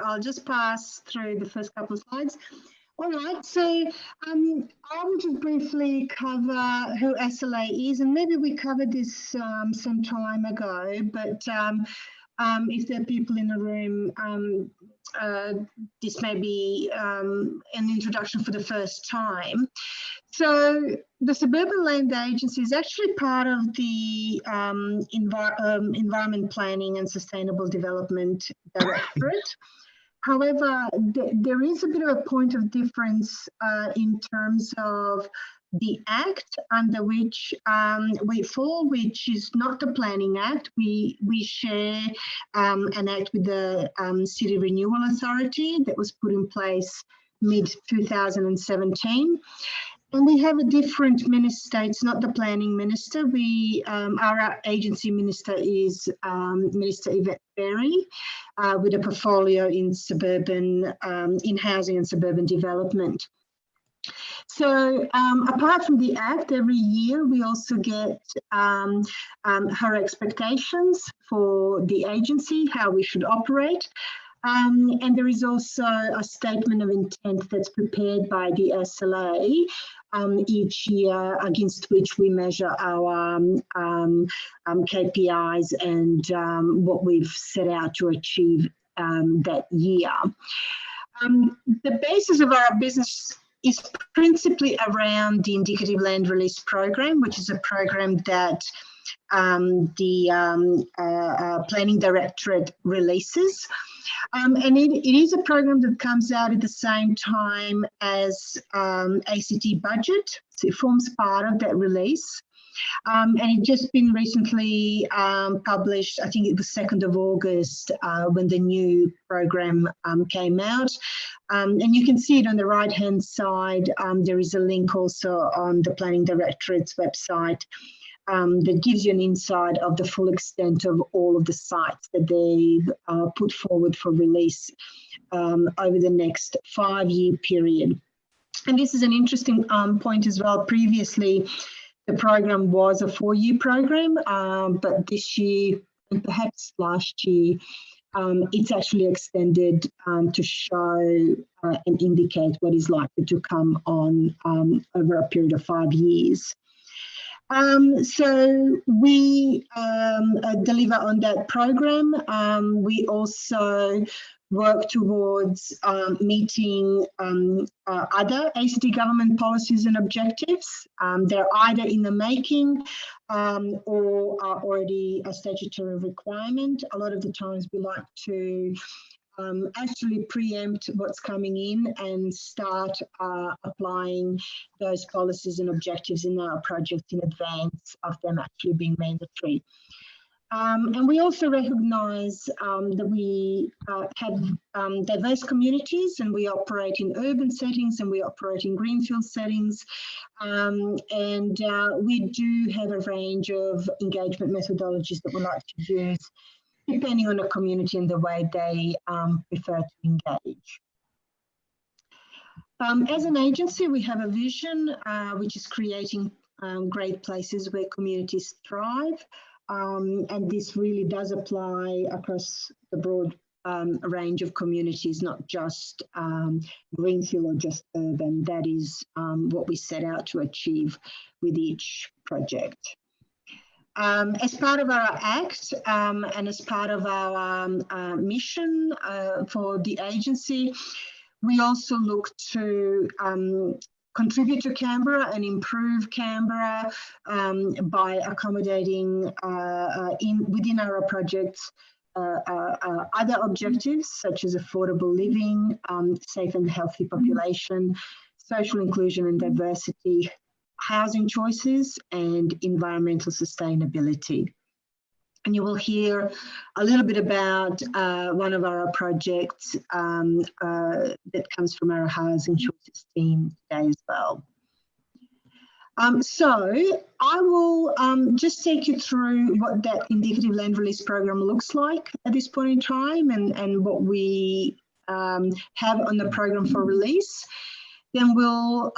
I'll just pass through the first couple of slides. All right, so I will just briefly cover who SLA is, and maybe we covered this some time ago, but if there are people in the room, this may be an introduction for the first time. So the Suburban Land Agency is actually part of the Environment Planning and Sustainable Development Directorate. However, there is a bit of a point of difference in terms of the act under which we fall, which is not the Planning Act. We share an act with the City Renewal Authority that was put in place mid-2017. And we have a different minister. It's not the planning minister. Our agency minister is Minister Yvette Berry, with a portfolio in in housing and suburban development. So apart from the Act, every year we also get her expectations for the agency, how we should operate. And there is also a statement of intent that's prepared by the SLA each year, against which we measure our KPIs and what we've set out to achieve that year. The basis of our business is principally around the Indicative Land Release Program, which is a program that the Planning Directorate releases. And it is a program that comes out at the same time as ACT budget, so it forms part of that release. And it just been recently published, I think it was 2nd of August when the new program came out. And you can see it on the right-hand side. There is a link also on the Planning Directorate's website that gives you an insight of the full extent of all of the sites that they've put forward for release over the next 5-year period. And this is an interesting point as well. Previously, the program was a 4-year program, but this year, and perhaps last year, it's actually extended to show and indicate what is likely to come on over a period of 5 years. So we deliver on that program. We also work towards meeting other ACT government policies and objectives. They're either in the making or are already a statutory requirement. A lot of the times we like to actually preempt what's coming in and start applying those policies and objectives in our projects in advance of them actually being mandatory. And we also recognise that we have diverse communities, and we operate in urban settings and we operate in greenfield settings. And we do have a range of engagement methodologies that we like to use, depending on the community and the way they prefer to engage. As an agency, we have a vision, which is creating great places where communities thrive. And this really does apply across the broad range of communities, not just greenfield or just urban. That is what we set out to achieve with each project. As part of our ACT and as part of our mission for the agency, we also look to contribute to Canberra and improve Canberra by accommodating within our projects other objectives such as affordable living, safe and healthy population, social inclusion and diversity, housing choices, and environmental sustainability. And you will hear a little bit about one of our projects that comes from our housing choices team today as well. So I will just take you through what that indicative land release program looks like at this point in time and what we have on the program for release. Then we'll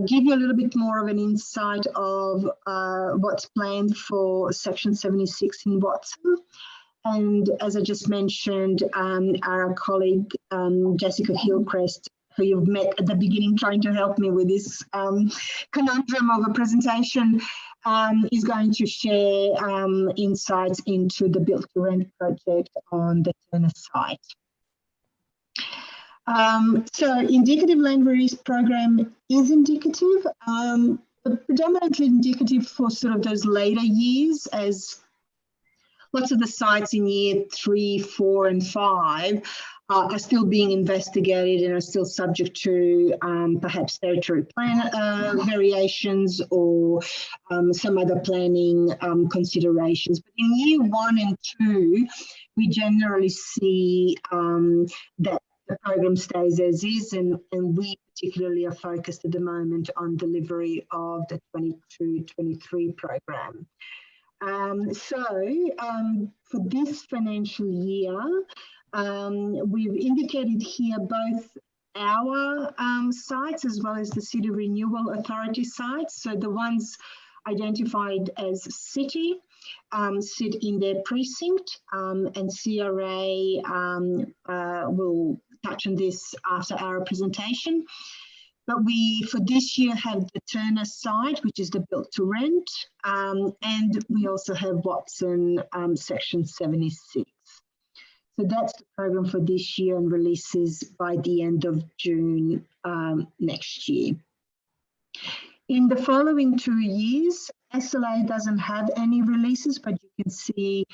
give you a little bit more of an insight of what's planned for Section 76 in Watson. And as I just mentioned, our colleague Jessica Hillcrest, who you've met at the beginning trying to help me with this conundrum of a presentation, is going to share insights into the Built to Rent project on the Turner site. So indicative land release program is indicative, but predominantly indicative for sort of those later years, as lots of the sites in year 3, 4 and 5 are still being investigated and are still subject to perhaps territory plan variations or some other planning considerations. But in year 1 and 2, we generally see that the program stays as is, and we particularly are focused at the moment on delivery of the 22-23 program. For this financial year, we've indicated here both our sites as well as the City Renewal Authority sites. So the ones identified as city sit in their precinct, and CRA will touch on this after our presentation. But we, for this year, have the Turner site, which is the Built to Rent, and we also have Watson Section 76. So that's the program for this year and releases by the end of June next year. In the following 2 years, SLA doesn't have any releases, but you can see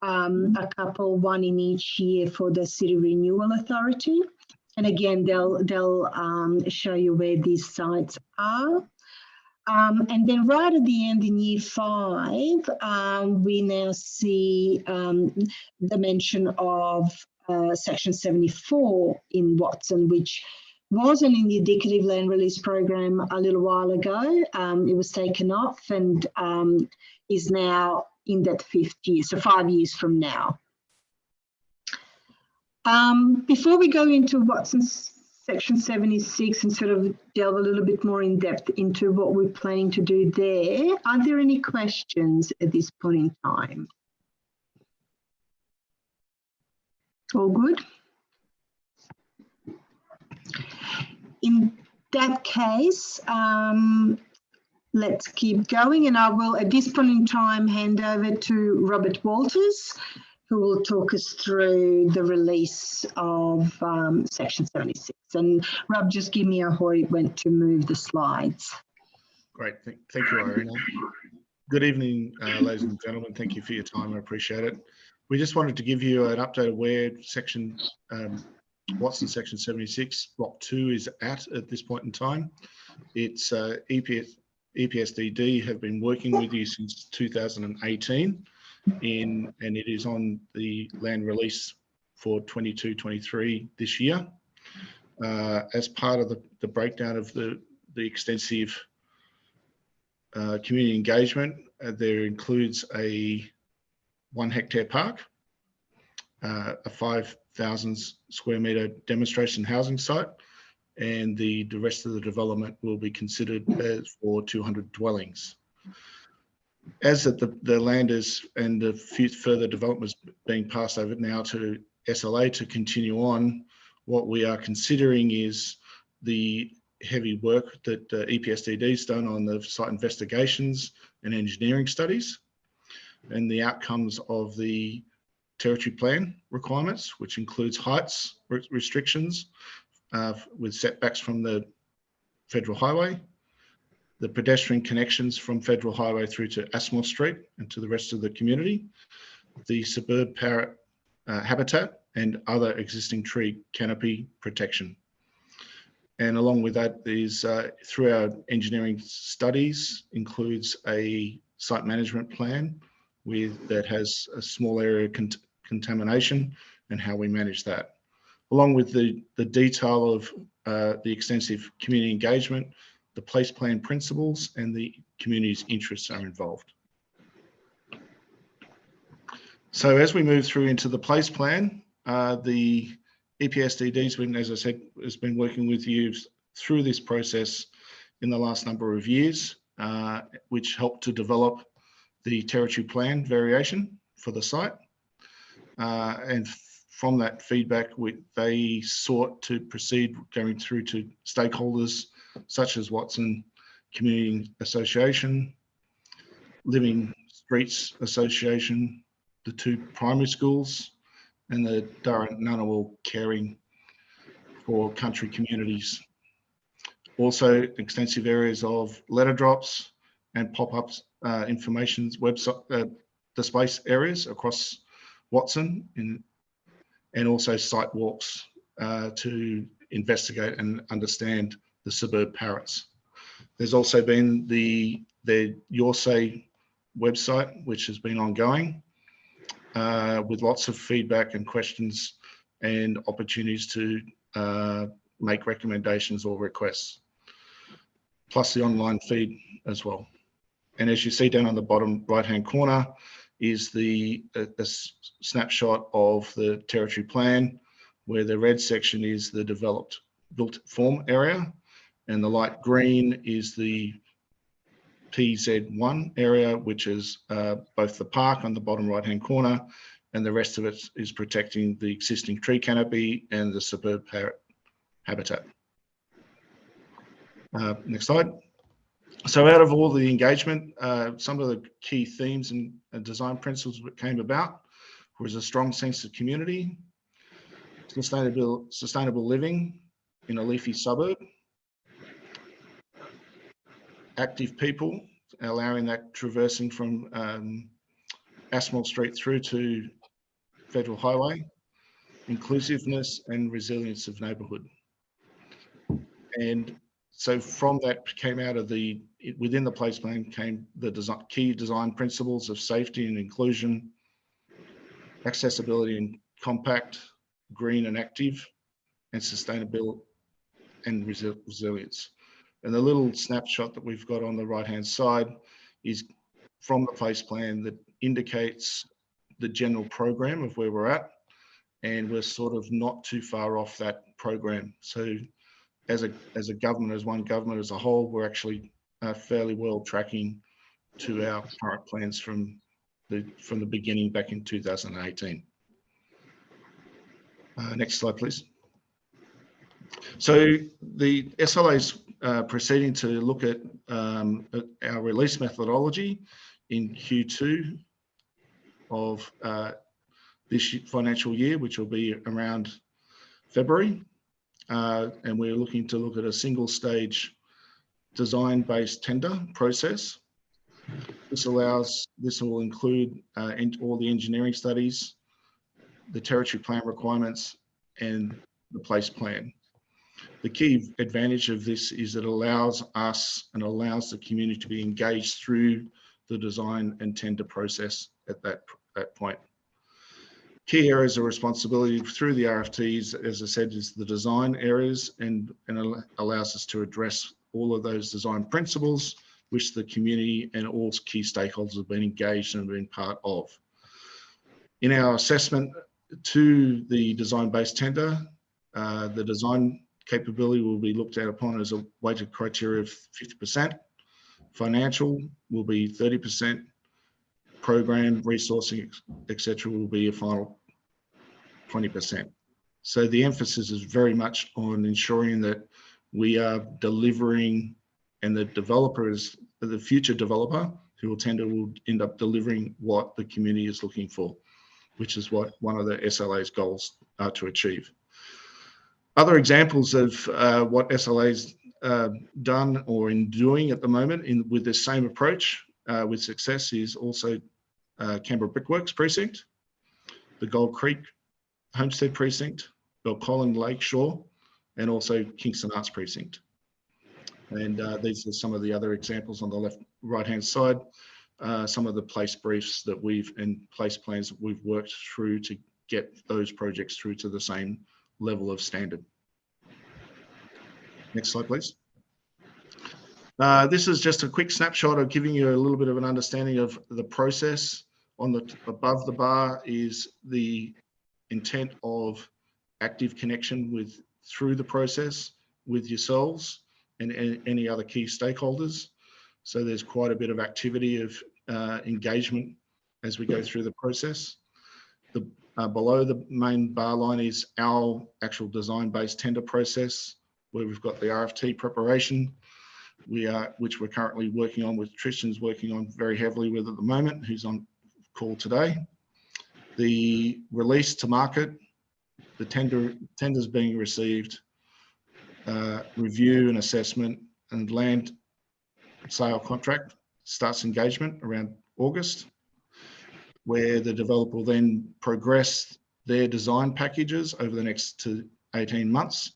a couple, one in each year for the City Renewal Authority. And again, they'll show you where these sites are. And then right at the end in year 5, we now see the mention of Section 74 in Watson, which wasn't in the indicative land release program a little while ago. It was taken off and is now in that 5th year, so 5 years from now. Before we go into Watson's Section 76 and sort of delve a little bit more in depth into what we're planning to do there, are there any questions at this point in time? All good? In that case, let's keep going, and I will at this point in time hand over to Robert Walters, who will talk us through the release of Section 76. And Rob, just give me a hoy when to move the slides. Great, thank you, Irina. Good evening, ladies and gentlemen. Thank you for your time, I appreciate it. We just wanted to give you an update of where Watson Section 76, Block 2 is at this point in time. It's EPSDD have been working with you since 2018. And it is on the land release for 22-23 this year. As part of the breakdown of the extensive community engagement, there includes a 1 hectare park, a 5,000 square metre demonstration housing site, and the rest of the development will be considered as for 200 dwellings. As the land is and the further developments being passed over now to SLA to continue on, what we are considering is the heavy work that EPSDD has done on the site investigations and engineering studies and the outcomes of the territory plan requirements, which includes heights restrictions with setbacks from the federal highway, the pedestrian connections from Federal Highway through to Asmore Street and to the rest of the community, the suburb parrot habitat and other existing tree canopy protection. And along with that is through our engineering studies includes a site management plan that has a small area contamination and how we manage that. Along with the detail of the extensive community engagement, the place plan principles and the community's interests are involved. So as we move through into the place plan, the EPSDD's been, as I said, has been working with you through this process in the last number of years, which helped to develop the territory plan variation for the site. and from that feedback, they sought to proceed going through to stakeholders such as Watson Community Association, Living Streets Association, the 2 primary schools, and the Durrant Ngunnawal Caring for Country Communities. Also, extensive areas of letter drops and pop-ups, information website display areas across Watson, and also site walks to investigate and understand the suburb parrots. There's also been the Your Say website, which has been ongoing with lots of feedback and questions and opportunities to make recommendations or requests, plus the online feed as well. And as you see down on the bottom right-hand corner is a snapshot of the territory plan, where the red section is the built form area, and the light green is the PZ1 area, which is both the park on the bottom right-hand corner, and the rest of it is protecting the existing tree canopy and the suburb parrot habitat. Next slide. So out of all the engagement, some of the key themes and design principles that came about was a strong sense of community, sustainable living in a leafy suburb, active people, allowing that traversing from Aspinall Street through to Federal Highway, inclusiveness and resilience of neighbourhood. And so from that came out of within the place plan came the key design principles of safety and inclusion, accessibility and compact, green and active, and sustainability and resilience. And the little snapshot that we've got on the right-hand side is from the place plan that indicates the general program of where we're at, and we're sort of not too far off that program. So as a government, as one government as a whole, we're actually fairly well tracking to our current plans from the beginning back in 2018. Next slide, please. So the SLA is proceeding to look at our release methodology in Q2 of this financial year, which will be around February. And we're looking to look at a single stage design-based tender process. This will include all the engineering studies, the territory plan requirements, and the place plan. The key advantage of this is it allows us and allows the community to be engaged through the design and tender process at that point. Key areas of responsibility through the RFTs, as I said, is the design areas, and allows us to address all of those design principles which the community and all key stakeholders have been engaged and been part of. In our assessment to the design-based tender, the design capability will be looked at upon as a weighted criteria of 50%. Financial will be 30%. Program, resourcing, etc. will be a final 20%. So the emphasis is very much on ensuring that we are delivering, and the developer is the future developer who will tender will end up delivering what the community is looking for, which is what one of the SLA's goals are to achieve. Other examples of what SLA's done or in doing at the moment with this same approach with success is also Canberra Brickworks Precinct, the Gold Creek Homestead Precinct, Belcolin Lakeshore, and also Kingston Arts Precinct. And these are some of the other examples on the right-hand side, some of the place briefs that and place plans that we've worked through to get those projects through to the same level of standard. Next slide, please. This is just a quick snapshot of giving you a little bit of an understanding of the process. Above the bar is the intent of active connection through the process with yourselves and any other key stakeholders. So there's quite a bit of activity of engagement as we go through the process. Below the main bar line is our actual design-based tender process, where we've got the RFT preparation, which we're currently working on, with Tristan's working on very heavily with at the moment, who's on call today. The release to market, the tenders being received, review and assessment, and land sale contract starts engagement around August, where the developer will then progress their design packages over the next 18 months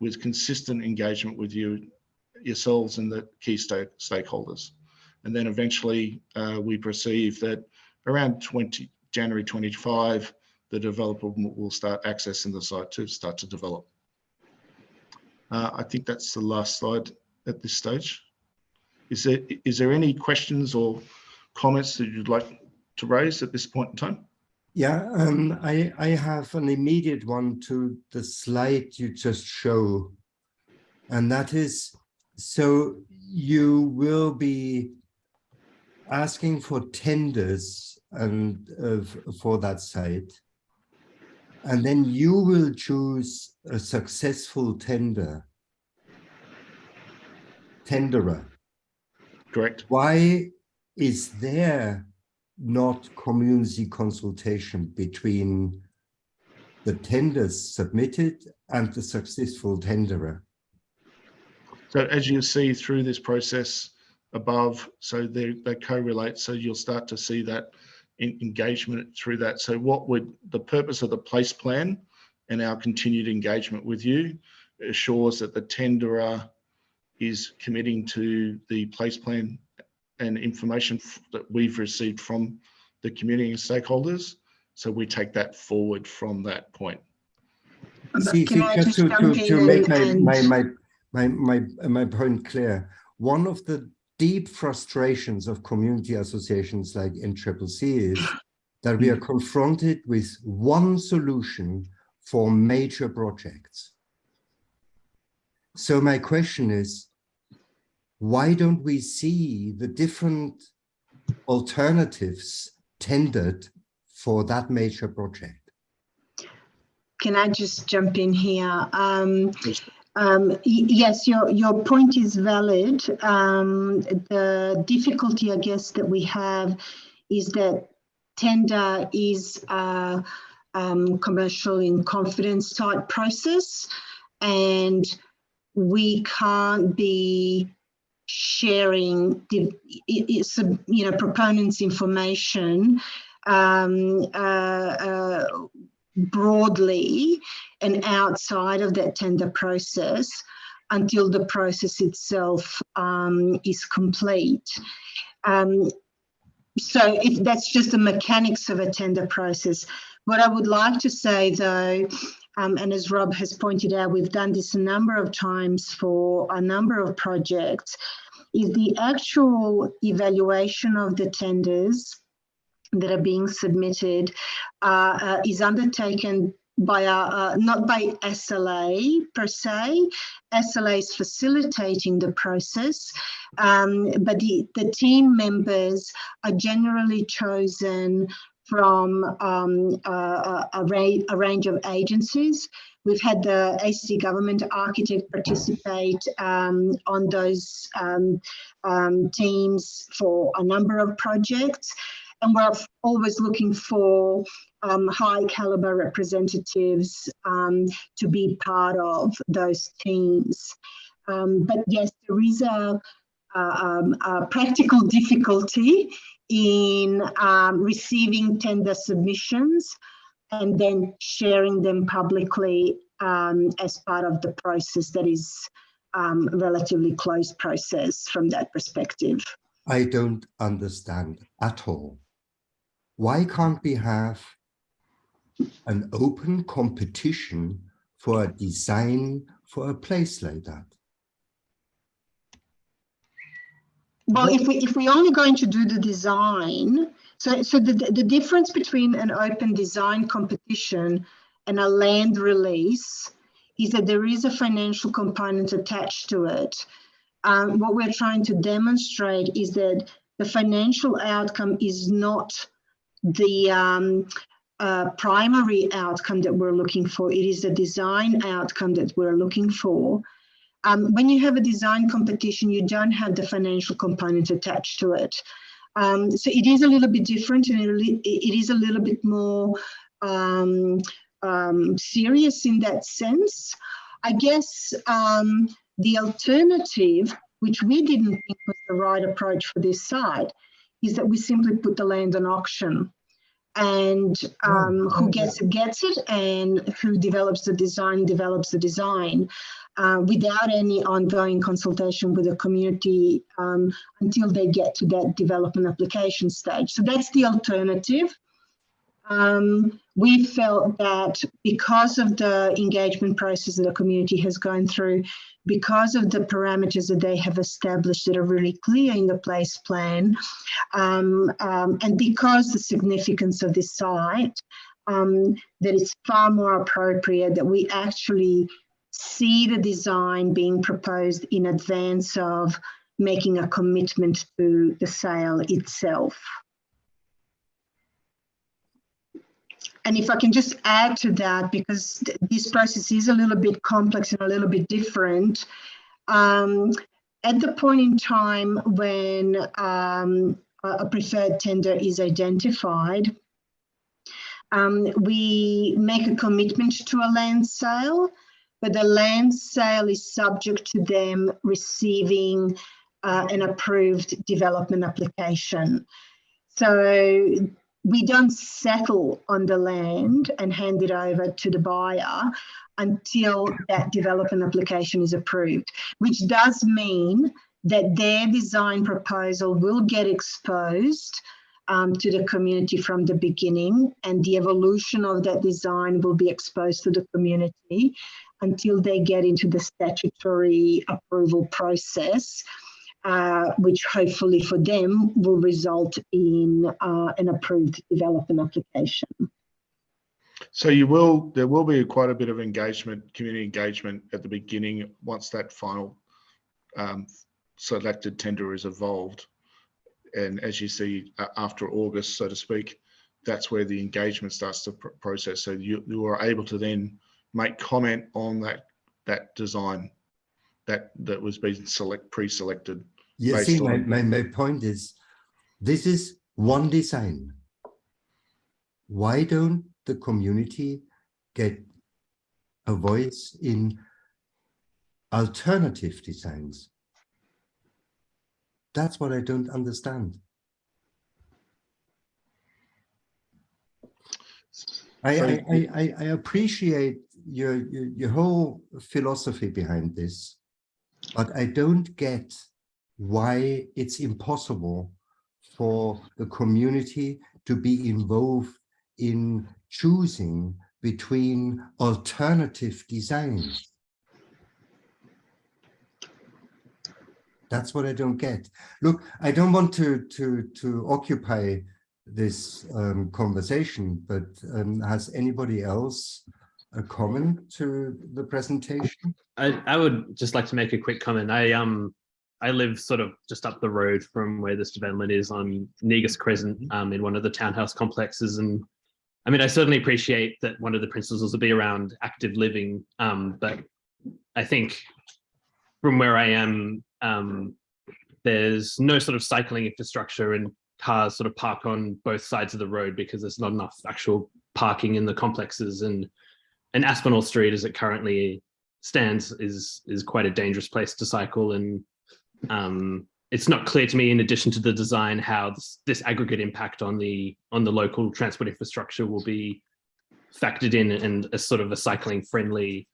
with consistent engagement with yourselves and the key stakeholders. And then eventually we perceive that around January 25, the developer will start accessing the site to start to develop. I think that's the last slide at this stage. Is there any questions or comments that you'd like to raise at this point in time? Yeah, I have an immediate one to the slide you just show, and that is, so you will be asking for tenders and for that site, and then you will choose a successful tenderer. Correct. Why is there not community consultation between the tenders submitted and the successful tenderer? So as you see through this process above, so they correlate, so you'll start to see that engagement through that. So what would the purpose of the place plan and our continued engagement with you assures that the tenderer is committing to the place plan and information that we've received from the community and stakeholders. So we take that forward from that point. See, just to make my point clear, one of the deep frustrations of community associations like NCCC is that we are confronted with one solution for major projects. So my question is, why don't we see the different alternatives tendered for that major project? Can I just jump in here? Yes, your point is valid. The difficulty, I guess, that we have is that tender is a commercial in confidence type process, and we can't be sharing proponents' information broadly and outside of that tender process until the process itself is complete. So that's just the mechanics of a tender process. What I would like to say, though, and as Rob has pointed out, we've done this a number of times for a number of projects, is the actual evaluation of the tenders that are being submitted is undertaken by not by SLA per se. SLA is facilitating the process, but the team members are generally chosen from a range of agencies. We've had the ACT government architect participate on those teams for a number of projects. And we're always looking for high caliber representatives to be part of those teams. But yes, there is a practical difficulty in receiving tender submissions and then sharing them publicly as part of the process that is relatively closed process from that perspective. I don't understand at all. Why can't we have an open competition for a design for a place like that? Well, if we're only going to do the design, so the difference between an open design competition and a land release is that there is a financial component attached to it. What we're trying to demonstrate is that the financial outcome is not the primary outcome that we're looking for. It is the design outcome that we're looking for. When you have a design competition, you don't have the financial component attached to it. So it is a little bit different, and it is a little bit more serious in that sense. I guess the alternative, which we didn't think was the right approach for this site, is that we simply put the land on auction, and who gets it, and who develops the design, without any ongoing consultation with the community until they get to that development application stage. So that's the alternative. We felt that because of the engagement process that the community has gone through, because of the parameters that they have established that are really clear in the place plan, and because the significance of this site, that it's far more appropriate that we actually see the design being proposed in advance of making a commitment to the sale itself. And if I can just add to that, because this process is a little bit complex and a little bit different, at the point in time when a preferred tender is identified, we make a commitment to a land sale, but the land sale is subject to them receiving an approved development application. So we don't settle on the land and hand it over to the buyer until that development application is approved, which does mean that their design proposal will get exposed to the community from the beginning, and the evolution of that design will be exposed to the community until they get into the statutory approval process, which hopefully for them will result in an approved development application. So there will be quite a bit of engagement, community engagement at the beginning once that final selected tender is evolved. And as you see, after August, so to speak, that's where the engagement starts to process. So you are able to then make comment on that design that was being pre-selected. You see, my point is, this is one design. Why don't the community get a voice in alternative designs? That's what I don't understand. I appreciate your whole philosophy behind this, but I don't get why it's impossible for the community to be involved in choosing between alternative designs. That's what I don't get. Look, I don't want to occupy this conversation, but has anybody else a comment to the presentation? I would just like to make a quick comment. I live sort of just up the road from where this development is on Negus Crescent, in one of the townhouse complexes. And I mean, I certainly appreciate that one of the principles will be around active living, but I think from where I am, there's no sort of cycling infrastructure, and cars sort of park on both sides of the road because there's not enough actual parking in the complexes. And Aspinall Street, as it currently stands, is quite a dangerous place to cycle. And it's not clear to me, in addition to the design, how this aggregate impact on the local transport infrastructure will be factored in, and a sort of a cycling friendly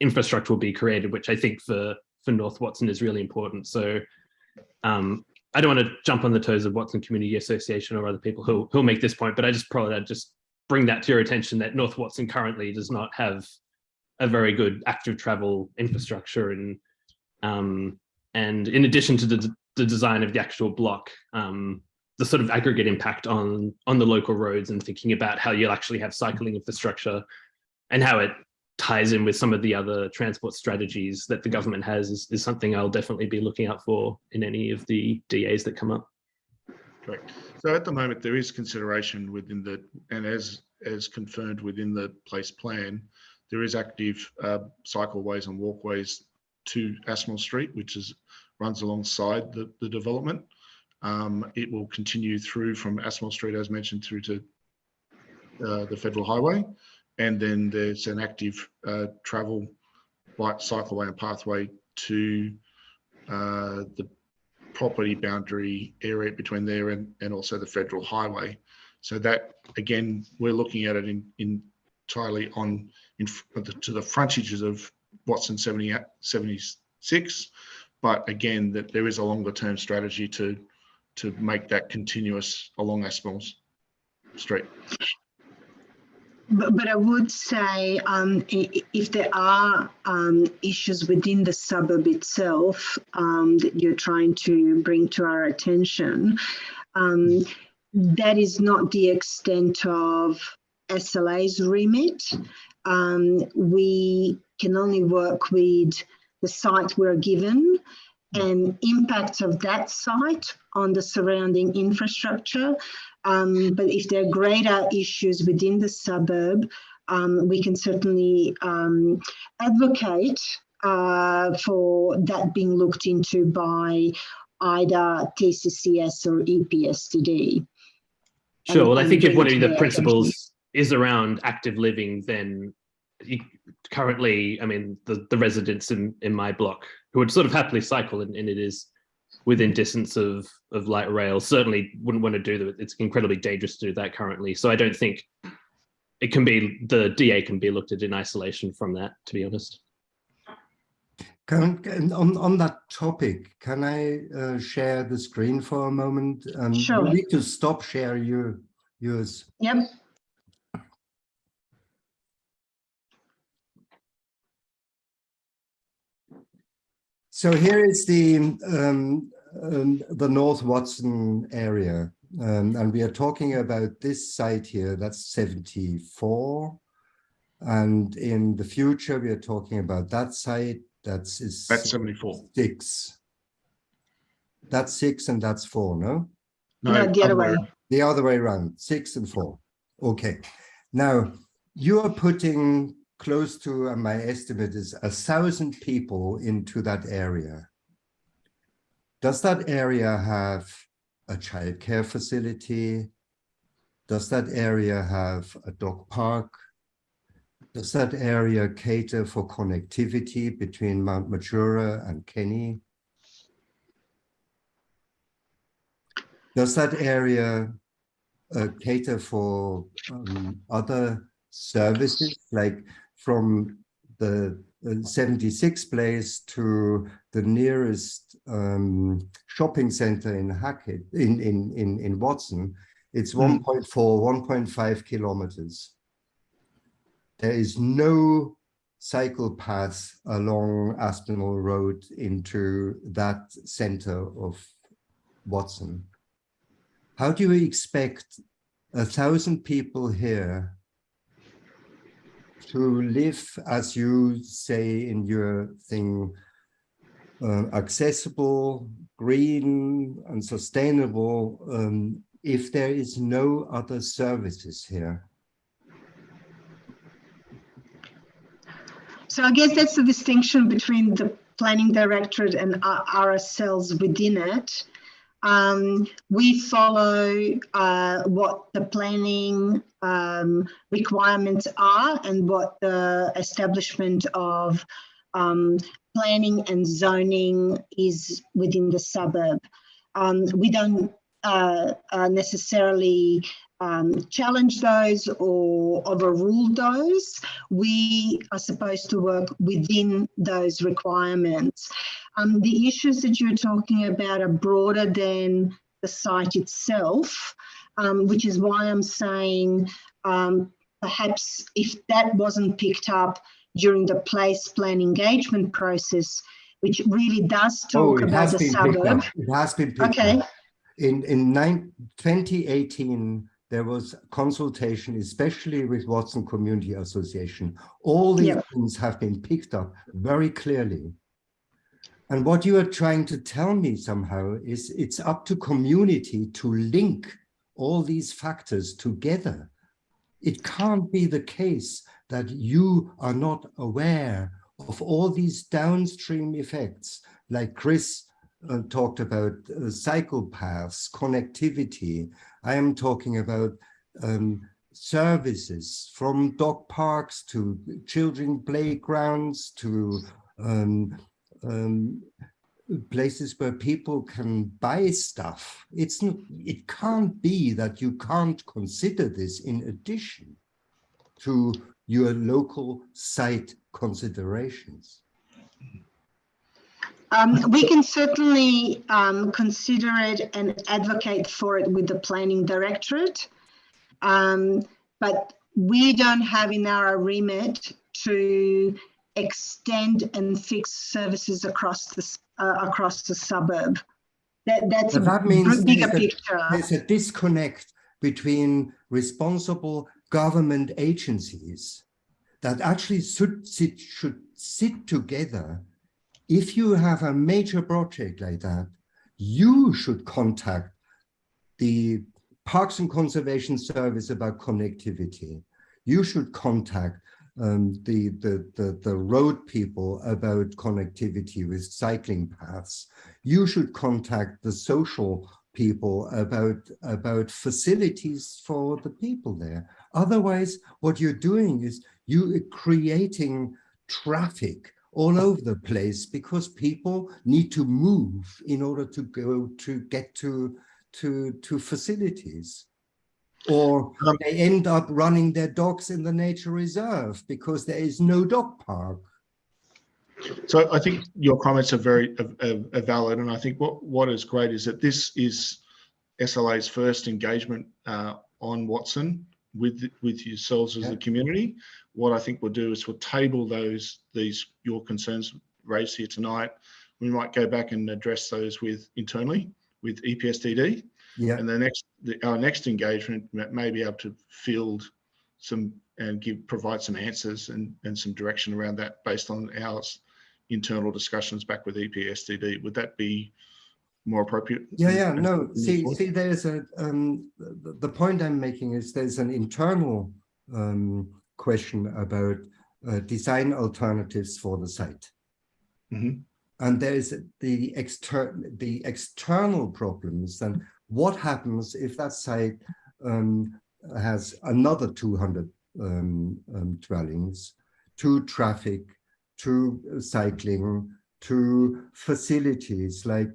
infrastructure will be created, which I think for North Watson is really important. So I don't want to jump on the toes of Watson Community Association or other people who'll make this point, but I just probably just bring that to your attention, that North Watson currently does not have a very good active travel infrastructure. And in addition to the design of the actual block, the sort of aggregate impact on the local roads, and thinking about how you'll actually have cycling infrastructure and how it ties in with some of the other transport strategies that the government has is something I'll definitely be looking out for in any of the DAs that come up. Correct. So at the moment, there is consideration within the, and as confirmed within the place plan, there is active cycleways and walkways to Aspinall Street, which runs alongside the development. It will continue through from Aspinall Street, as mentioned, through to the Federal Highway. And then there's an active travel bike, cycleway and pathway to the property boundary area between there and also the Federal Highway. So that, again, we're looking at it entirely to the frontages of Watson 76, but again, that there is a longer term strategy to make that continuous along Aspinall Street. But I would say if there are issues within the suburb itself that you're trying to bring to our attention, that is not the extent of SLA's remit. We can only work with the site we're given and impacts of that site on the surrounding infrastructure. But if there are greater issues within the suburb, we can certainly advocate for that being looked into by either TCCS or EPSTD. Sure. Well, I think if one of the principles is around active living, then currently, I mean, the residents in my block who would sort of happily cycle, and it is within distance of light rail, certainly wouldn't want to do that. It's incredibly dangerous to do that currently. So I don't think the DA can be looked at in isolation from that, to be honest. On that topic, can I share the screen for a moment? Sure. You need to stop share yours. Yep. So here is the North Watson area, and we are talking about this site here. That's 74, and in the future we are talking about that site. That's 74. 6. That's 6 and that's 4. No, the other way. The other way around. 6 and 4. Okay. Now you are putting close to, my estimate is 1,000 people into that area. Does that area have a childcare facility? Does that area have a dog park? Does that area cater for connectivity between Mount Majura and Kenny? Does that area cater for other services, like from the 76 place to the nearest shopping center in Hackett, in Watson? It's 1.4, 1.5 kilometers. There is no cycle path along Aspinall Road into that center of Watson. How do you expect 1,000 people here to live, as you say in your thing, accessible, green and sustainable, if there is no other services here? So I guess that's the distinction between the planning directorate and ourselves within it. We follow what the planning requirements are and what the establishment of planning and zoning is within the suburb. We don't necessarily challenge those or overrule those. We are supposed to work within those requirements. The issues that you're talking about are broader than the site itself, which is why I'm saying perhaps if that wasn't picked up during the place plan engagement process, which really does talk about the suburb. It has been picked okay. up. In 2018, there was consultation, especially with Watson Community Association. All these things have been picked up very clearly. And what you are trying to tell me somehow is it's up to community to link all these factors together. It can't be the case that you are not aware of all these downstream effects, like Chris talked about cycle paths, connectivity. I am talking about services, from dog parks to children playgrounds to places where people can buy stuff. It can't be that you can't consider this in addition to your local site considerations. We can certainly consider it and advocate for it with the Planning Directorate, but we don't have in our remit to extend and fix services across the suburb. That's that means a bigger picture. There's a disconnect between responsible government agencies that actually should sit together. If you have a major project like that, you should contact the Parks and Conservation Service about connectivity. You should contact the road people about connectivity with cycling paths. You should contact the social people about facilities for the people there. Otherwise, what you're doing is you are creating traffic all over the place because people need to move in order to get to facilities. Or they end up running their dogs in the nature reserve because there is no dog park. So I think your comments are very valid, and I think what is great is that this is SLA's first engagement on Watson with yourselves as a community. What I think we'll do is we'll table your concerns raised here tonight. We might go back and address those internally with EPSDD. Yeah. And our next engagement may be able to field some and provide some answers and some direction around that based on our internal discussions back with EPSDD. Would that be more appropriate? Yeah. No. See, there's the point I'm making is there's an internal question about design alternatives for the site. Mm-hmm. And there's the external problems. And what happens if that site has another 200 dwellings, to traffic, to cycling, to facilities like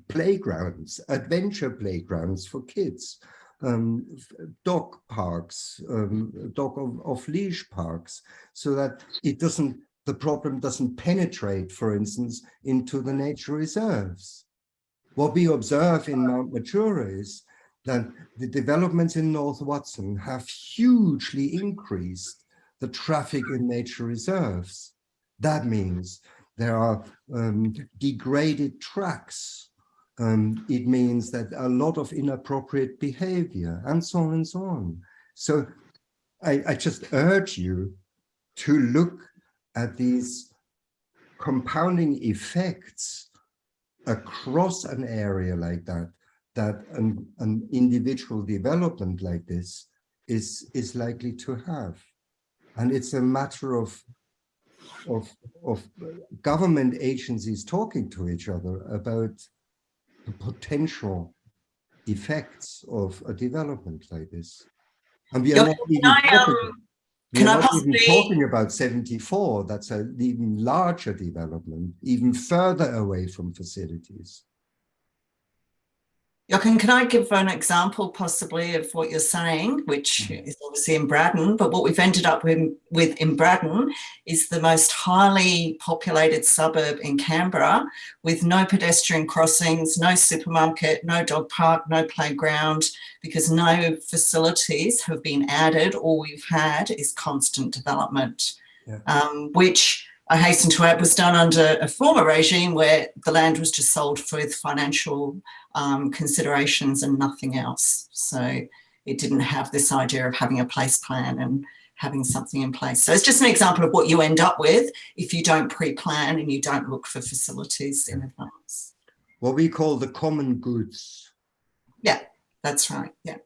playgrounds, adventure playgrounds for kids, dog parks, dog off-leash parks, so that the problem doesn't penetrate, for instance, into the nature reserves. What we observe in Mount Matura is that the developments in North Watson have hugely increased the traffic in nature reserves. That means there are degraded tracks. It means that a lot of inappropriate behavior, and so on and so on. So I just urge you to look at these compounding effects across an area like that an individual development like this is likely to have. And it's a matter of government agencies talking to each other about the potential effects of a development like this. And we are not even talking about 74. That's an even larger development, even further away from facilities. Jochen, can I give an example possibly of what you're saying, which is obviously in Braddon, but what we've ended up with in Braddon is the most highly populated suburb in Canberra, with no pedestrian crossings, no supermarket, no dog park, no playground, because no facilities have been added. All we've had is constant development, which I hasten to add was done under a former regime where the land was just sold with financial considerations and nothing else. So it didn't have this idea of having a place plan and having something in place. So it's just an example of what you end up with if you don't pre-plan and you don't look for facilities in advance. What we call the common goods. Yeah, that's right. Yeah.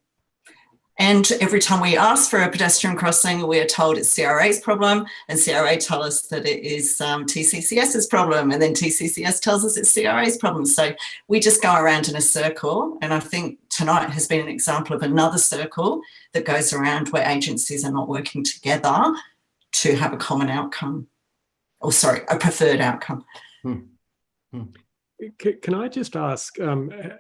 And every time we ask for a pedestrian crossing, we are told it's CRA's problem, and CRA tell us that it is TCCS's problem, and then TCCS tells us it's CRA's problem. So we just go around in a circle, and I think tonight has been an example of another circle that goes around where agencies are not working together to have a common outcome, or sorry, a preferred outcome. Can I just ask,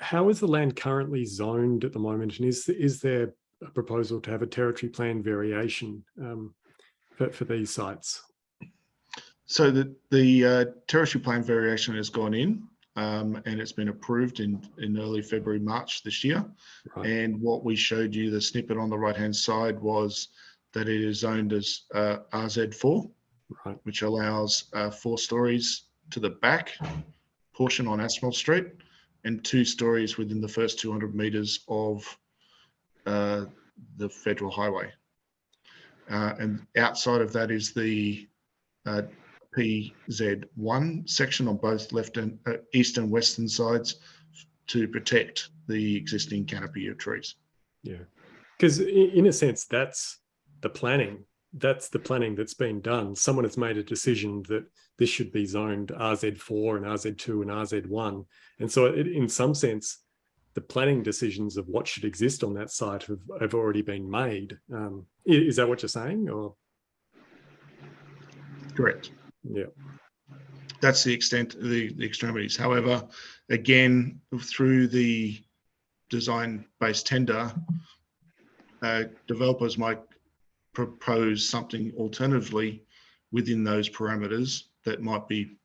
how is the land currently zoned at the moment, and is there a proposal to have a territory plan variation for these sites? So the territory plan variation has gone in and it's been approved in early February, March this year. Right. And what we showed you, the snippet on the right-hand side, was that it is zoned as RZ4, right, which allows 4 stories to the back portion on Aspinall Street and 2 stories within the first 200 metres of the federal highway, and outside of that is the PZ1 section on both left and east and western sides to protect the existing canopy of trees. Yeah, because in a sense that's the planning. That's the planning that's been done. Someone has made a decision that this should be zoned RZ4 and RZ2 and RZ1, and so in some sense, the planning decisions of what should exist on that site have already been made. Is that what you're saying? Or? Correct. Yeah. That's the extent of the extremities. However, again, through the design-based tender, developers might propose something alternatively within those parameters that might be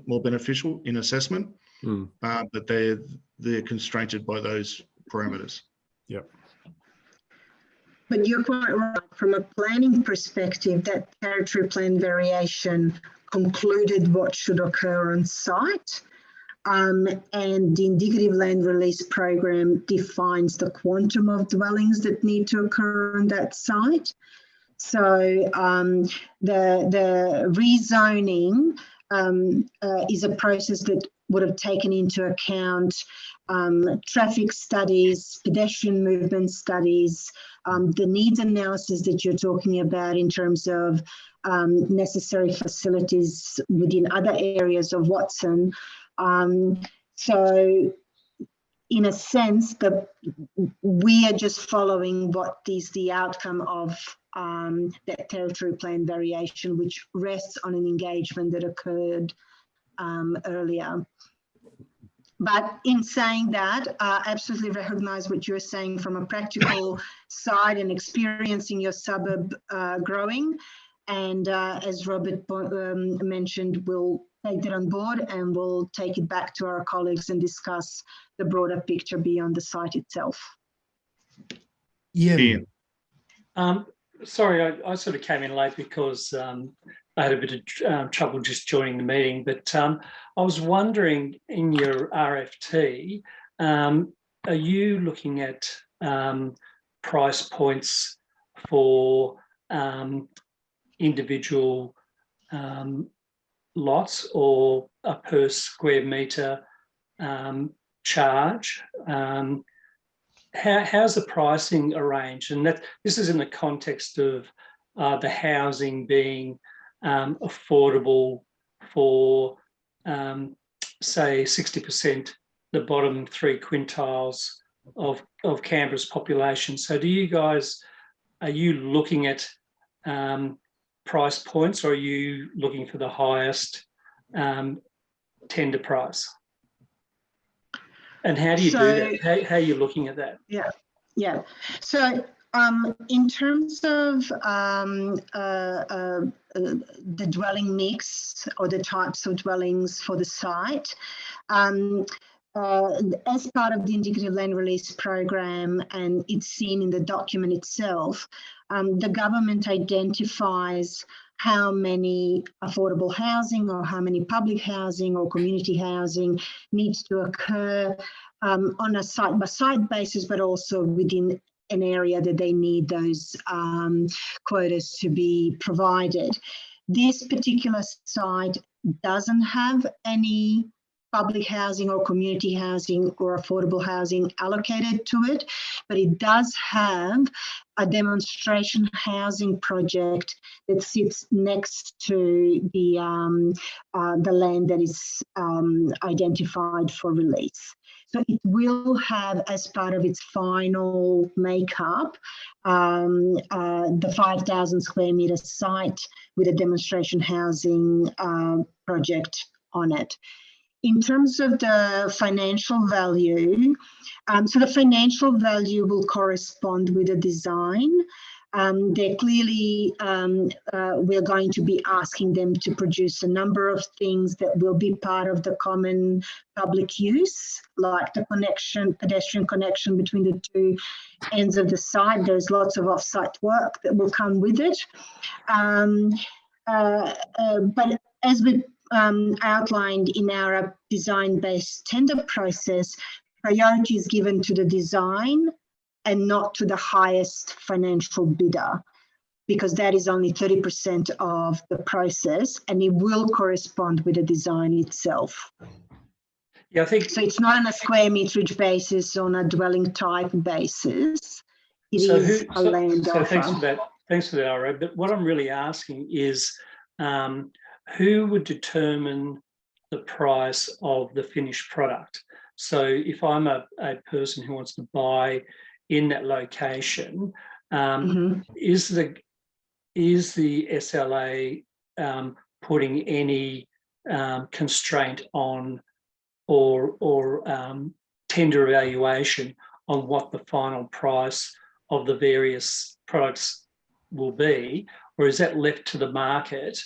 more beneficial in assessment, but they're constrained by those parameters. Yep. But you're quite right. From a planning perspective, that territory plan variation concluded what should occur on site, and the indicative land release program defines the quantum of dwellings that need to occur on that site. So the rezoning is a process that would have taken into account traffic studies, pedestrian movement studies, the needs analysis that you're talking about in terms of necessary facilities within other areas of Watson. So in a sense, we are just following what is the outcome of that territory plan variation, which rests on an engagement that occurred earlier. But in saying that, I absolutely recognise what you're saying from a practical side and experiencing your suburb growing. And as Robert mentioned, we'll take that on board and we'll take it back to our colleagues and discuss the broader picture beyond the site itself. Ian. Sorry, I sort of came in late because I had a bit of trouble just joining the meeting, but I was wondering, in your RFT, are you looking at price points for individual lots or a per square metre charge? How's the pricing arranged? And this is in the context of the housing being affordable for, say, 60% the bottom 3 quintiles of Canberra's population. So are you looking at price points, or are you looking for the highest tender price? And how do you do that? How are you looking at that? Yeah. So in terms of the dwelling mix or the types of dwellings for the site, as part of the indicative land release program, and it's seen in the document itself, the government identifies how many affordable housing or how many public housing or community housing needs to occur on a site-by-site basis, but also within an area that they need those quotas to be provided. This particular site doesn't have any public housing or community housing or affordable housing allocated to it, but it does have a demonstration housing project that sits next to the land that is identified for release. So it will have, as part of its final makeup, the 5,000 square metre site with a demonstration housing project on it. In terms of the financial value, so the financial value will correspond with the design. They're clearly, we're going to be asking them to produce a number of things that will be part of the common public use, like the connection, pedestrian connection between the two ends of the site. There's lots of off-site work that will come with it. But as we outlined in our design-based tender process, priority is given to the design and not to the highest financial bidder, because that is only 30% of the process and it will correspond with the design itself. Yeah, I think so. It's not on a square meterage basis, on a dwelling type basis. It is a land offer. Thanks for that. Thanks for that, Ira. But what I'm really asking is, who would determine the price of the finished product? So if I'm a person who wants to buy in that location, is the SLA putting any constraint on or tender evaluation on what the final price of the various products will be, or is that left to the market?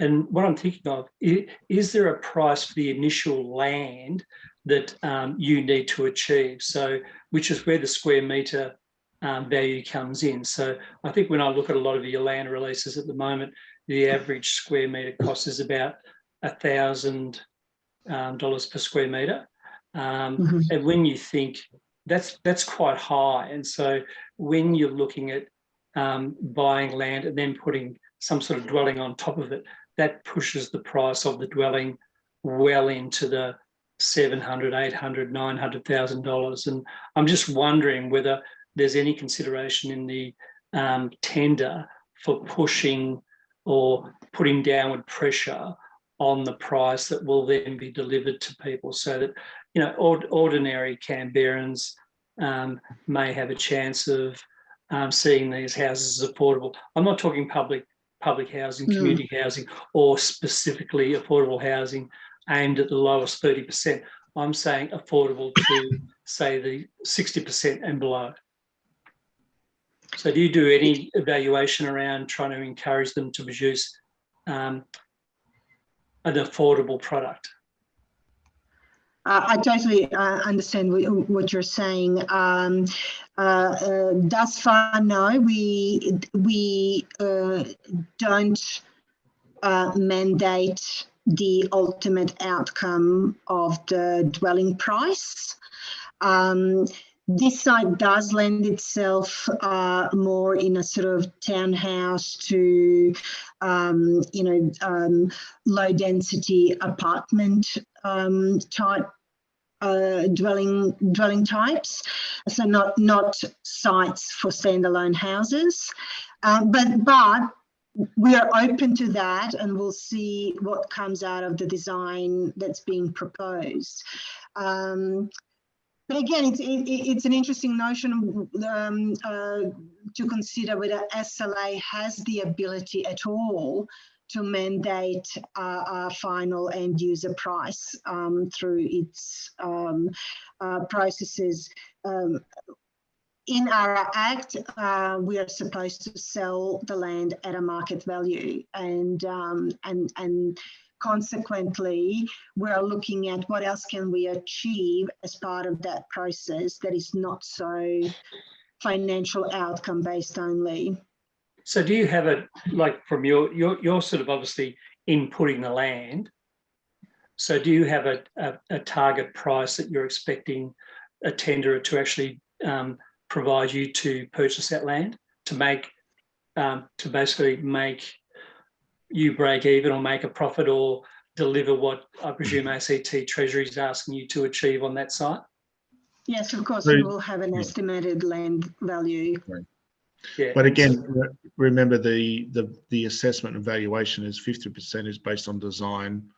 And what I'm thinking of, is there a price for the initial land that you need to achieve? So, which is where the square metre value comes in. So I think when I look at a lot of your land releases at the moment, the average square metre cost is about $1,000 per square metre. And when you think that's quite high. And so when you're looking at buying land and then putting some sort of dwelling on top of it, that pushes the price of the dwelling well into the $700,000, $800,000, $900,000. And I'm just wondering whether there's any consideration in the tender for pushing or putting downward pressure on the price that will then be delivered to people, so that, you know, ordinary Canberrans may have a chance of seeing these houses as affordable. I'm not talking public housing, community housing, or specifically affordable housing aimed at the lowest 30%. I'm saying affordable to, say, the 60% and below. So do you do any evaluation around trying to encourage them to produce an affordable product? I totally understand what you're saying. Thus far, no, we don't mandate the ultimate outcome of the dwelling price. This site does lend itself more in a sort of townhouse to, low density apartment type dwelling types. So not sites for standalone houses, but we are open to that, and we'll see what comes out of the design that's being proposed. But again, it's an interesting notion to consider whether SLA has the ability at all to mandate a final end user price through its processes. In our Act, we are supposed to sell the land at a market value, and consequently, we're looking at what else can we achieve as part of that process that is not so financial outcome based only. So do you have a, like, from your sort of obviously inputting the land, so do you have a target price that you're expecting a tenderer to actually provide you to purchase that land, to basically make you break even or make a profit or deliver what I presume ACT Treasury is asking you to achieve on that site? Yes, of course, we will have an estimated land value. Right. Yeah. But again, remember the assessment and valuation is 50% is based on design,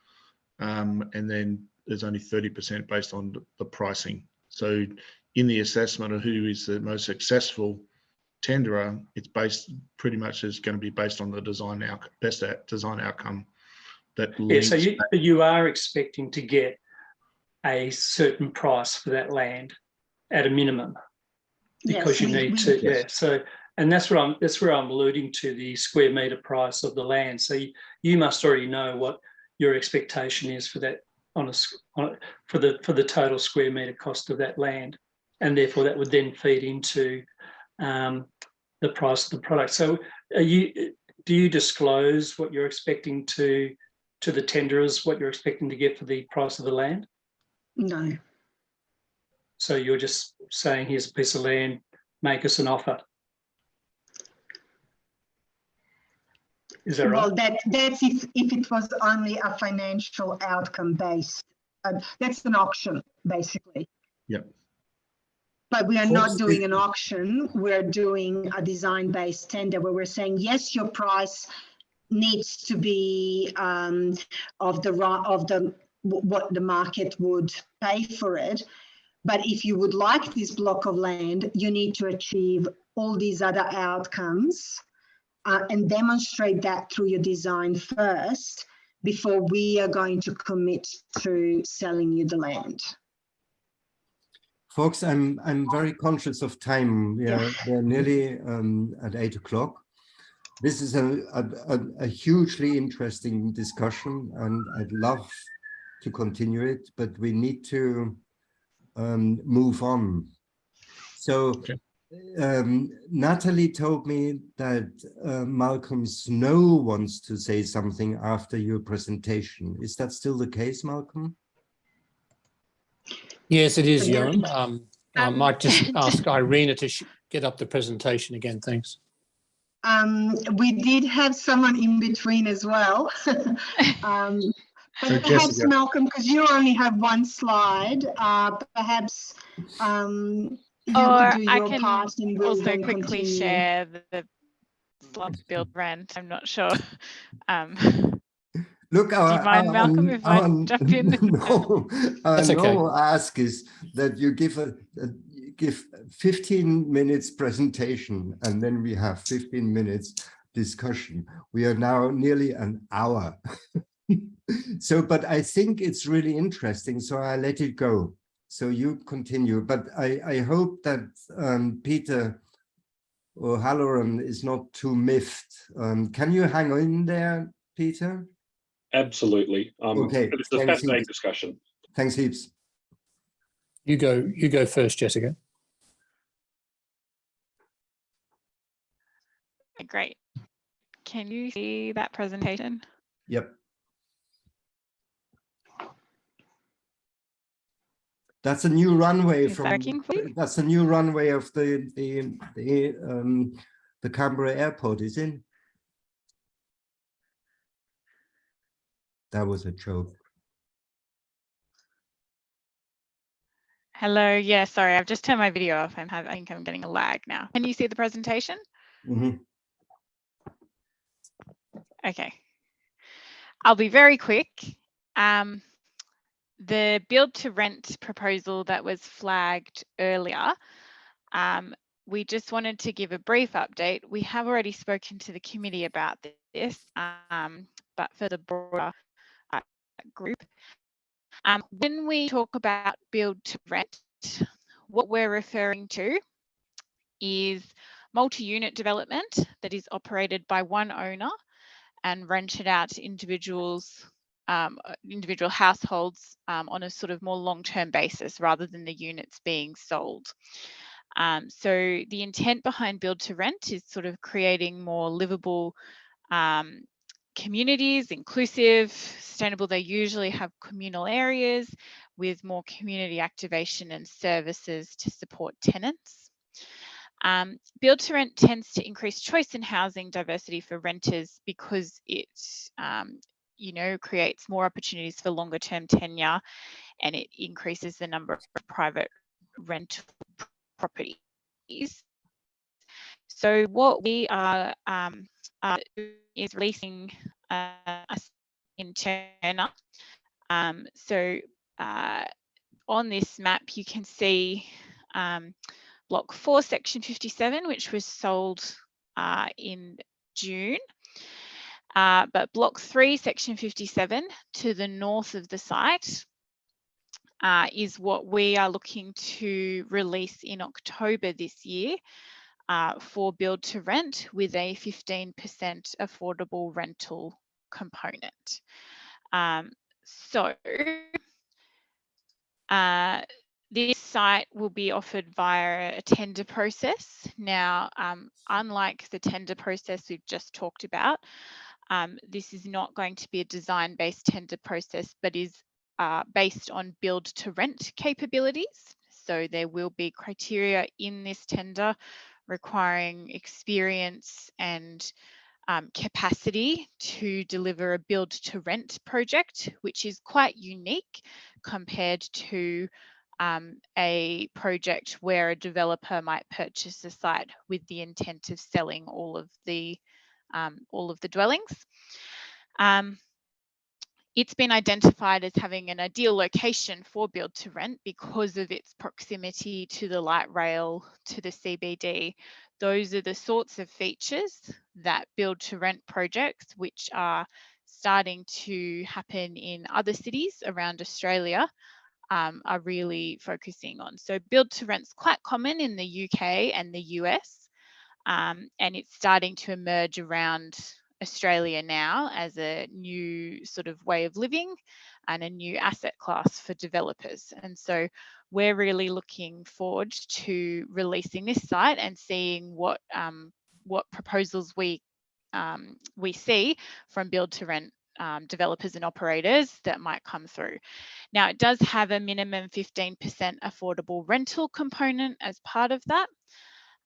and then there's only 30% based on the pricing. So in the assessment of who is the most successful tenderer, it's based pretty much is going to be based on the design best design outcome. That links. So you are expecting to get a certain price for that land at a minimum, because you need to. Yes. Yeah. So, and that's where I'm alluding to the square metre price of the land. So you must already know what your expectation is for that for the total square metre cost of that land, and therefore that would then feed into the price of the product. So, do you disclose what you're expecting to the tenderers, what you're expecting to get for the price of the land? No. So you're just saying, here's a piece of land, make us an offer. Is that right? Well, that's if it was only a financial outcome based. That's an auction, basically. Yep. But we are not doing an auction. We're doing a design-based tender where we're saying, yes, your price needs to be of what the market would pay for it. But if you would like this block of land, you need to achieve all these other outcomes and demonstrate that through your design first before we are going to commit to selling you the land. Folks, I'm very conscious of time. We're nearly at 8 o'clock. This is a hugely interesting discussion, and I'd love to continue it, but we need to move on. So Natalie told me that Malcolm Snow wants to say something after your presentation. Is that still the case, Malcolm? Yes, it is, Johan. I might just ask Irina to get up the presentation again. Thanks. We did have someone in between as well. But perhaps, Jessica. Malcolm, because you only have one slide, perhaps you could do your part and we'll also quickly continue. share the slot build rent. I'm not sure. Look, do you mind, Malcolm, if I jump in? No, that's okay. normal ask is that you give 15 minutes presentation and then we have 15 minutes discussion. We are now nearly an hour. So, but I think it's really interesting, so I let it go. So you continue, but I hope that Peter O'Halloran is not too miffed. Can you hang in there, Peter? Absolutely. Okay. It was a fascinating discussion. Thanks heaps. You go first, Jessica. Great. Can you see that presentation? Yep. That's a new runway that's a new runway of the Canberra airport, is it? That was a joke. Hello. Yeah, sorry, I've just turned my video off. I think I'm getting a lag now. Can you see the presentation? Mm-hmm. Okay. I'll be very quick. The build to rent proposal that was flagged earlier, we just wanted to give a brief update. We have already spoken to the committee about this, but for the broader group. When we talk about build to rent, what we're referring to is multi-unit development that is operated by one owner and rented out to individuals, individual households on a sort of more long-term basis rather than the units being sold. So the intent behind build to rent is sort of creating more livable communities, inclusive, sustainable. They usually have communal areas with more community activation and services to support tenants. Build to rent tends to increase choice in housing diversity for renters because it creates more opportunities for longer term tenure, and it increases the number of private rental properties. So what we are doing is releasing in Turner. On this map, you can see Block 4, Section 57, which was sold in June. But Block 3, Section 57, to the north of the site, is what we are looking to release in October this year for build to rent with a 15% affordable rental component. This site will be offered via a tender process. Now, unlike the tender process we've just talked about, this is not going to be a design-based tender process, but is based on build to rent capabilities. So there will be criteria in this tender requiring experience and capacity to deliver a build to rent project, which is quite unique compared to a project where a developer might purchase a site with the intent of selling all of the dwellings. It's been identified as having an ideal location for build to rent because of its proximity to the light rail, to the CBD. Those are the sorts of features that build to rent projects, which are starting to happen in other cities around Australia, are really focusing on. So build to rent's quite common in the UK and the US, and it's starting to emerge around Australia now as a new sort of way of living and a new asset class for developers. And so we're really looking forward to releasing this site and seeing what proposals we see from build to rent developers and operators that might come through. Now, it does have a minimum 15% affordable rental component as part of that.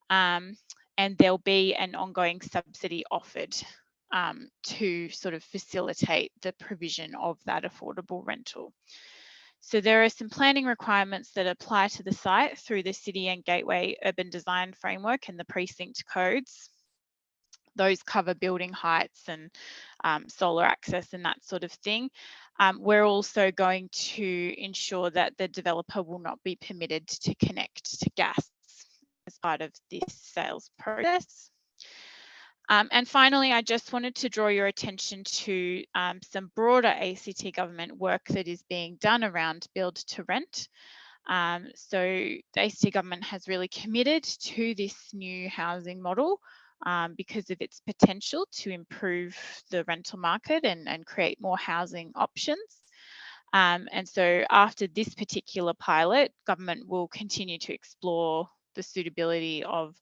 And there'll be an ongoing subsidy offered to sort of facilitate the provision of that affordable rental. So there are some planning requirements that apply to the site through the City and Gateway Urban Design Framework and the precinct codes. Those cover building heights and solar access and that sort of thing. We're also going to ensure that the developer will not be permitted to connect to gas as part of this sales process. And finally, I just wanted to draw your attention to some broader ACT government work that is being done around build to rent. So the ACT government has really committed to this new housing model because of its potential to improve the rental market and create more housing options. And so after this particular pilot, government will continue to explore the suitability of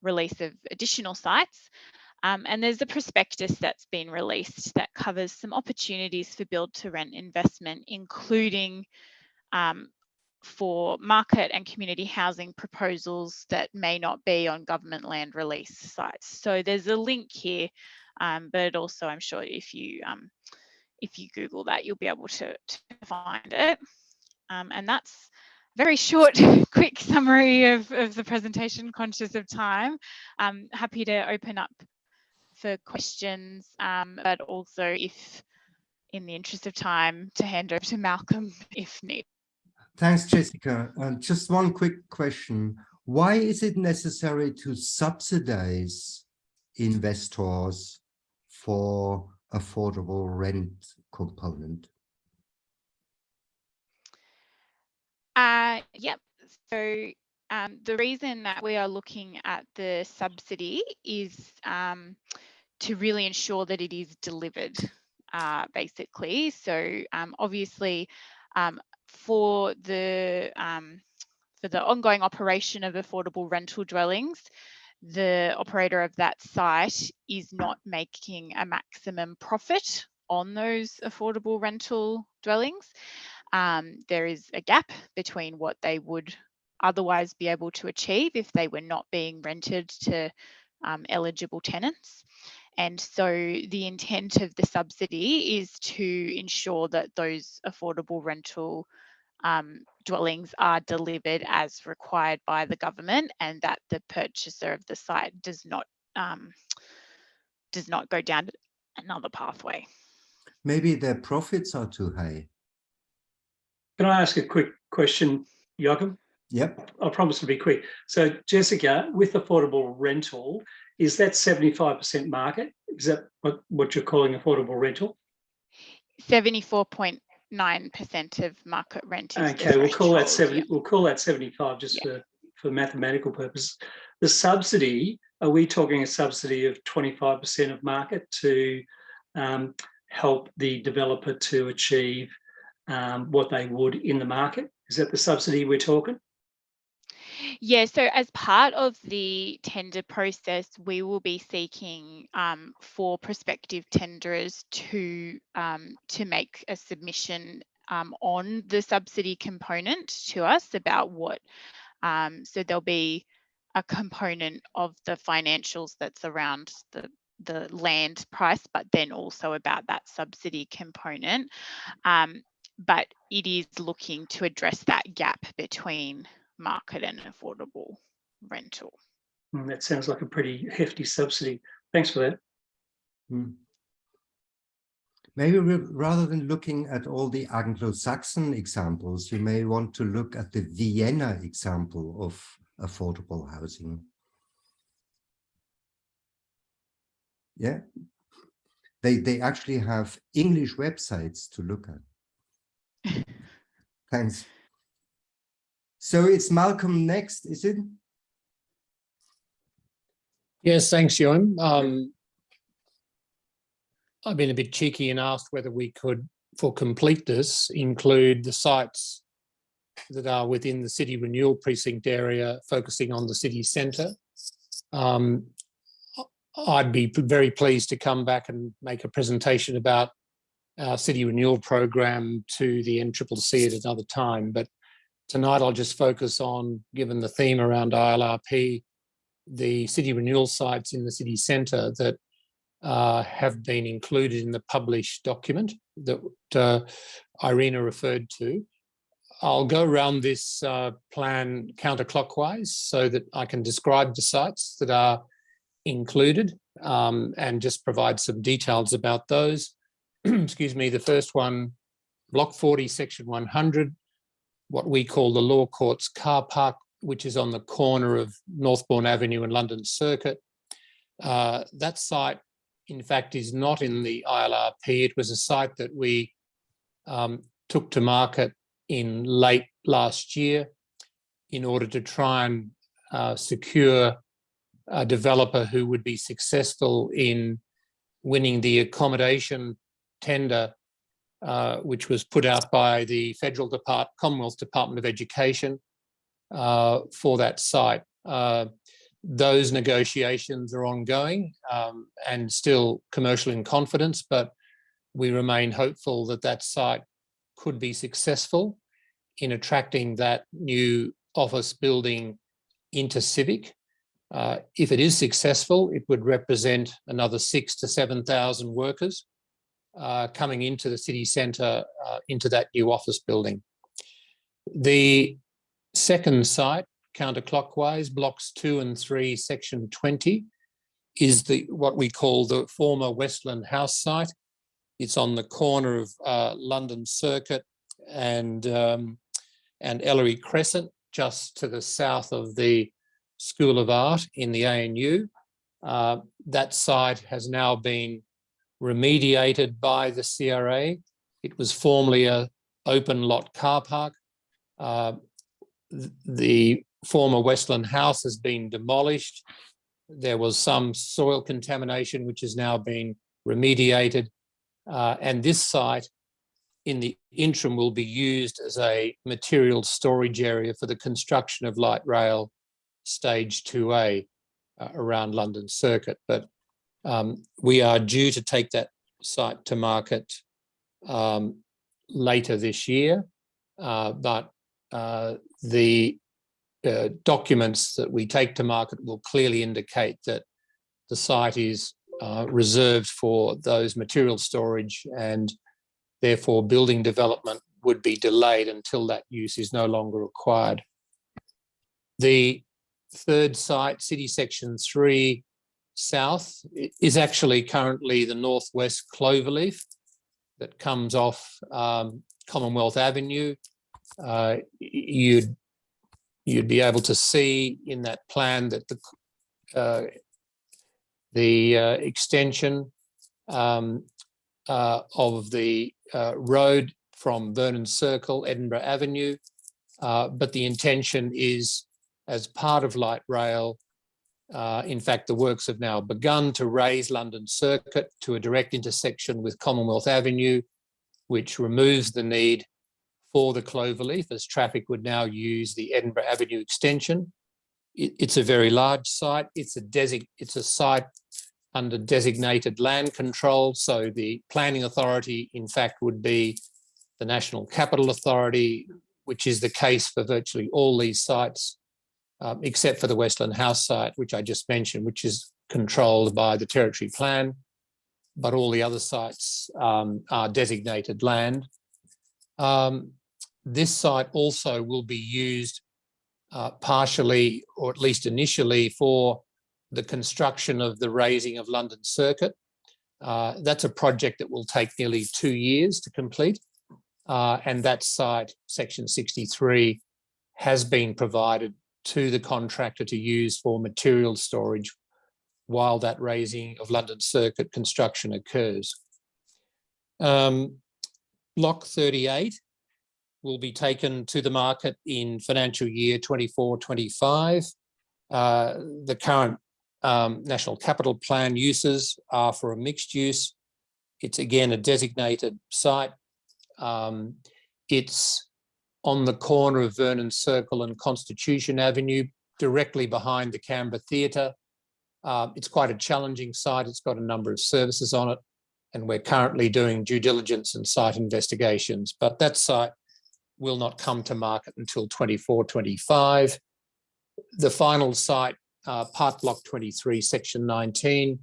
release of additional sites. And there's a prospectus that's been released that covers some opportunities for build to rent investment, including for market and community housing proposals that may not be on government land release sites. So there's a link here, but also I'm sure if you Google that, you'll be able to find it. And that's a very short, quick summary of the presentation, conscious of time. I'm happy to open up for questions, but also, if in the interest of time, to hand over to Malcolm if needed. Thanks, Jessica. Just one quick question. Why is it necessary to subsidize investors for affordable rent component? Yep. So the reason that we are looking at the subsidy is to really ensure that it is delivered, basically. So obviously, for the ongoing operation of affordable rental dwellings, the operator of that site is not making a maximum profit on those affordable rental dwellings. There is a gap between what they would otherwise be able to achieve if they were not being rented to eligible tenants. And so the intent of the subsidy is to ensure that those affordable rental dwellings are delivered as required by the government, and that the purchaser of the site does not go down another pathway. Maybe their profits are too high. Can I ask a quick question, Joachim? Yep. I promise to be quick. So, Jessica, with affordable rental, is that 75% market? Is that what you're calling affordable rental? 74.9% of market rent is okay. We'll call that 70. Yeah. We'll call that 75 just for mathematical purposes. The subsidy, are we talking a subsidy of 25% of market to help the developer to achieve what they would in the market? Is that the subsidy we're talking? Yeah, so as part of the tender process, we will be seeking for prospective tenderers to make a submission on the subsidy component to us about what, so there'll be a component of the financials that's around the land price, but then also about that subsidy component. But it is looking to address that gap between market and affordable rental. That sounds like a pretty hefty subsidy. Thanks for that. Maybe rather than looking at all the Anglo-Saxon examples, you may want to look at the Vienna example of affordable housing. Yeah, they actually have English websites to look at. Thanks. So it's Malcolm next, is it? Yes, thanks, Ewan. I've been a bit cheeky and asked whether we could, for completeness, include the sites that are within the city renewal precinct area, focusing on the city centre. I'd be very pleased to come back and make a presentation about our city renewal program to the NCCC at another time. But tonight I'll just focus on, given the theme around ILRP, the city renewal sites in the city centre that have been included in the published document that Irina referred to. I'll go around this plan counterclockwise so that I can describe the sites that are included and just provide some details about those. Excuse me, the first one, Block 40, Section 100, what we call the Law Courts car park, which is on the corner of Northbourne Avenue and London Circuit. That site, in fact, is not in the ILRP. It was a site that we took to market in late last year in order to try and secure a developer who would be successful in winning the accommodation tender, which was put out by the Commonwealth Department of Education for that site. Those negotiations are ongoing and still commercial in confidence, but we remain hopeful that that site could be successful in attracting that new office building into Civic. If it is successful, it would represent another 6,000 to 7,000 workers coming into the city centre, into that new office building. The second site, counterclockwise, blocks 2 and 3, Section 20, is what we call the former Westland House site. It's on the corner of London Circuit and Ellery Crescent, just to the south of the School of Art in the ANU. That site has now been remediated by the CRA. It was formerly an open lot car park. The former Westland House has been demolished. There was some soil contamination which has now been remediated. And this site in the interim will be used as a material storage area for the construction of light rail stage 2A around London Circuit. But we are due to take that site to market later this year. But the documents that we take to market will clearly indicate that the site is reserved for those material storage, and therefore building development would be delayed until that use is no longer required. The third site, City Section 3 South, is actually currently the northwest cloverleaf that comes off Commonwealth Avenue. You'd be able to see in that plan that the extension of the road from Vernon Circle, Edinburgh Avenue, but the intention is, as part of light rail, in fact, the works have now begun to raise London Circuit to a direct intersection with Commonwealth Avenue, which removes the need for the cloverleaf, as traffic would now use the Edinburgh Avenue extension. It's a very large site. It's a site under designated land control. So the planning authority, in fact, would be the National Capital Authority, which is the case for virtually all these sites, except for the Westland House site, which I just mentioned, which is controlled by the territory plan, but all the other sites are designated land. This site also will be used partially, or at least initially, for the construction of the raising of London Circuit. That's a project that will take nearly 2 years to complete. And that site, Section 63, has been provided to the contractor to use for material storage while that raising of London Circuit construction occurs. Block 38 will be taken to the market in financial year 24-25. The current National Capital Plan uses are for a mixed use. It's again a designated site. It's on the corner of Vernon Circle and Constitution Avenue, directly behind the Canberra Theatre. It's quite a challenging site. It's got a number of services on it, and we're currently doing due diligence and site investigations, but that site will not come to market until 24-25. The final site, Part Block 23, Section 19,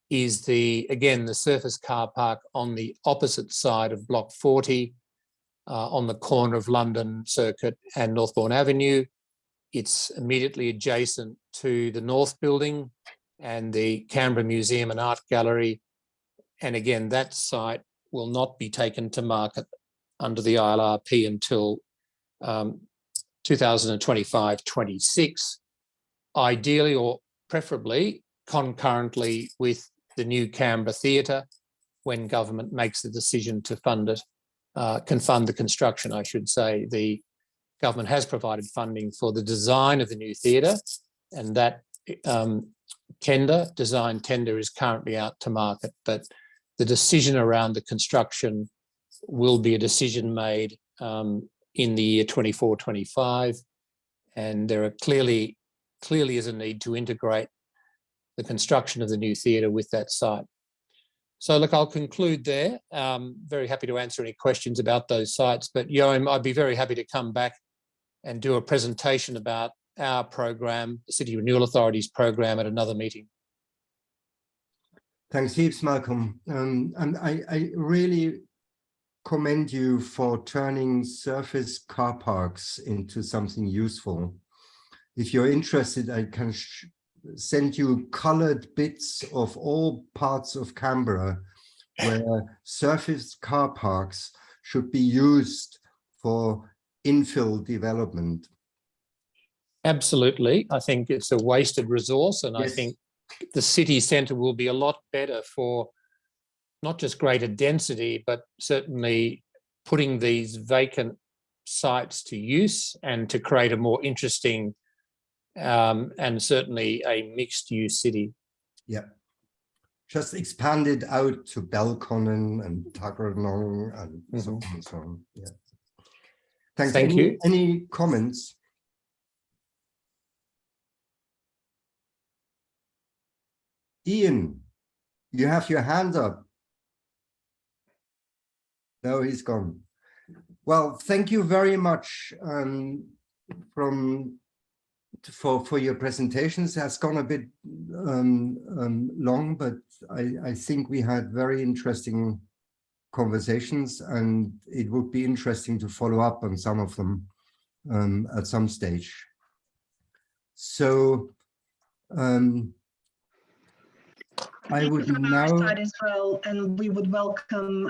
is again the surface car park on the opposite side of Block 40, on the corner of London Circuit and Northbourne Avenue. It's immediately adjacent to the North Building and the Canberra Museum and Art Gallery. And again, that site will not be taken to market under the ILRP until 2025-26, ideally or preferably concurrently with the new Canberra Theatre, when government makes the decision to fund it, can fund the construction, I should say. The government has provided funding for the design of the new theatre, and that design tender is currently out to market, but the decision around the construction will be a decision made in the year 24-25, and there are clearly is a need to integrate the construction of the new theatre with that site. So look, I'll conclude there. Very happy to answer any questions about those sites, but Yoam, I'd be very happy to come back and do a presentation about our program, the City Renewal Authority's program, at another meeting. Thanks heaps, Malcolm. And I really commend you for turning surface car parks into something useful. If you're interested, I can send you colored bits of all parts of Canberra where surface car parks should be used for infill development. Absolutely. I think it's a wasted resource, and Yes. I think the city centre will be a lot better for not just greater density, but certainly putting these vacant sites to use and to create a more interesting and certainly a mixed-use city. Yeah. Just expand it out to Belconnen and Tuggeranong and so on and so on. Yeah. Thanks. Thank you. Any comments? Ian, you have your hand up. No, he's gone. Well, thank you very much from for your presentations. Has gone a bit long, but I think we had very interesting conversations, and it would be interesting to follow up on some of them at some stage. So I would now side as well, and we would welcome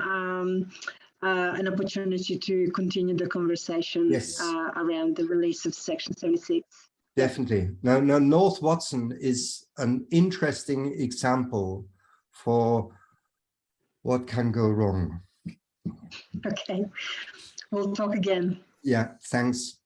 an opportunity to continue the conversation Yes. around the release of Section 76. Definitely. Now, North Watson is an interesting example for what can go wrong. Okay, we'll talk again. Yeah, thanks.